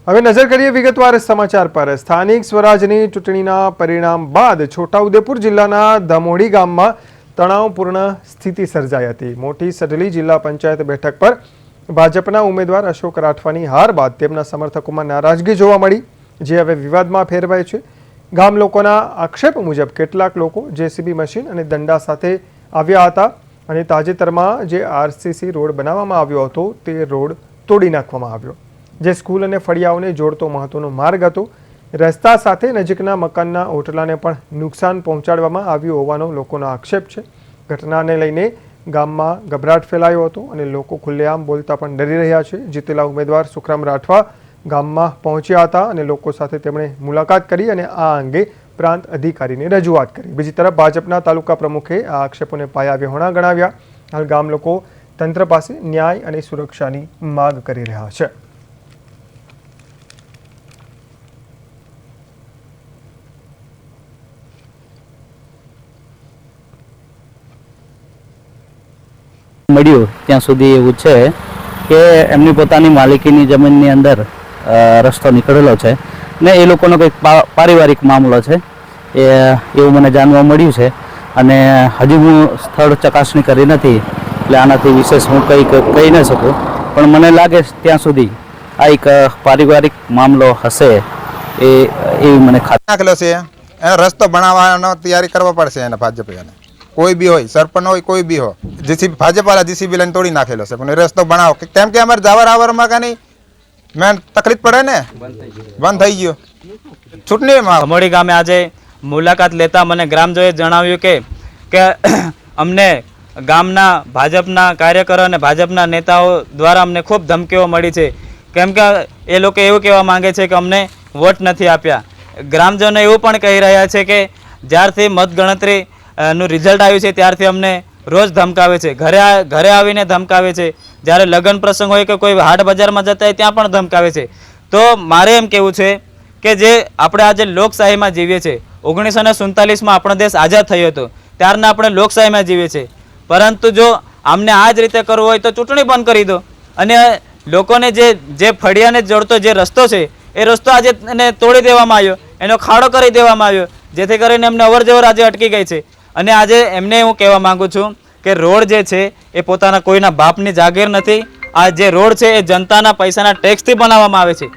હવે નજર કરીએ વિગતવાર સમાચાર પર। સ્થાનિક સ્વરાજની ચૂંટણીના પરિણામ બાદ છોટાઉદેપુર જિલ્લાના ધમોડી ગામમાં તણાવપૂર્ણ સ્થિતિ સર્જાઈ હતી। મોટી સડલી જિલ્લા પંચાયત બેઠક પર ભાજપના ઉમેદવાર અશોક રાઠવાની હાર બાદ તેમના સમર્થકોમાં નારાજગી જોવા મળી, જે હવે વિવાદમાં ફેરવાય છે। ગામ લોકોના આક્ષેપ મુજબ કેટલાક લોકો જેસીબી મશીન અને દંડા સાથે આવ્યા હતા અને તાજેતરમાં જે આરસીસી રોડ બનાવવામાં આવ્યો હતો તે રોડ તોડી નાખવામાં આવ્યો, જે સ્કૂલ અને ફળિયાઓને જોડતો મહત્વનો માર્ગ હતો। રસ્તા સાથે નજીકના મકાનના ઓટલાને પણ નુકસાન પહોંચાડવામાં આવ્યું હોવાનો લોકોનો આક્ષેપ છે। ઘટનાને લઈને ગામમાં ગભરાટ ફેલાયો હતો અને લોકો ખુલ્લેઆમ બોલતા પણ ડરી રહ્યા છે। જીતેલા ઉમેદવાર સુખરામ રાઠવા ગામમાં પહોંચ્યા હતા અને લોકો સાથે તેમણે મુલાકાત કરી અને આ અંગે પ્રાંત અધિકારીને રજૂઆત કરી। બીજી તરફ ભાજપના તાલુકા પ્રમુખે આ આક્ષેપોને પાયાવિહોણા ગણાવ્યા। હાલ ગામ લોકો તંત્ર પાસે ન્યાય અને સુરક્ષાની માગ કરી રહ્યા છે। મળ્યું ત્યાં સુધી એવું છે કે એમની પોતાની માલિકીની જમીનની અંદર રસ્તો નીકળેલો છે ને એ લોકોનો કંઈક પારિવારિક મામલો છે એવું મને જાણવા મળ્યું છે અને હજી હું સ્થળ ચકાસણી કરી નથી, એટલે આનાથી વિશેષ હું કંઈક કહી ન શકું, પણ મને લાગે ત્યાં સુધી આ એક પારિવારિક મામલો હશે એવી મને ખાતરી નાખેલો છે। રસ્તો બનાવવાનો તૈયારી કરવા પડશે એને ભાજપે, કોઈ બી હોય, સરપંચ હોય, કોઈ બી હોય, જેસીબી ભાજપ વાળા જેસીબી લઈને તોડી નાખેલો છે, પણ રસ્તો બનાવો કેમ કે અમારે જાવર આવરમાં કાંઈ મેં તકલીફ પડે ને, બંધ થઈ ગયો ચૂંટણીમાં। ધમોડી ગામે આજે મુલાકાત લેતા મને ગ્રામજનોએ જણાવ્યું કે અમને ગામના ભાજપના કાર્યકરો અને ભાજપના નેતાઓ દ્વારા અમને ખૂબ ધમકીઓ મળી છે, કેમ કે એ લોકો એવું કહેવા માંગે છે કે અમને વોટ નથી આપ્યા। ગ્રામજનો એવું પણ કહી રહ્યા છે કે જ્યારથી મતગણતરી નું રિઝલ્ટ આવ્યું છે ત્યારથી અમને રોજ ધમકાવે છે, ઘરે આવીને ધમકાવે છે, જ્યારે લગ્ન પ્રસંગ હોય કે કોઈ હાટ બજારમાં જતા હોય ત્યાં પણ ધમકાવે છે। તો મારે એમ કહેવું છે કે જે આપણે આજે લોકશાહીમાં જીવીએ છીએ, 1947માં આપણો દેશ આઝાદ થયો હતો, ત્યારના આપણે લોકશાહીમાં જીવીએ છીએ, પરંતુ જો આમને આ જ રીતે કરવું હોય તો ચૂંટણી બંધ કરી દો અને લોકોને જે ફળિયાને જોડતો જે રસ્તો છે એ રસ્તો આજે એને તોડી દેવામાં આવ્યો, એનો ખાડો કરી દેવામાં આવ્યો, જેથી કરીને એમને અવરજવર આજે અટકી ગઈ છે। અને આજે એમને હું કહેવા માંગુ છું કે રોડ જે છે એ પોતાના કોઈના બાપની જાગીર નથી। આ જે રોડ છે એ જનતાના પૈસાના ટેક્સથી બનાવવામાં આવે છે।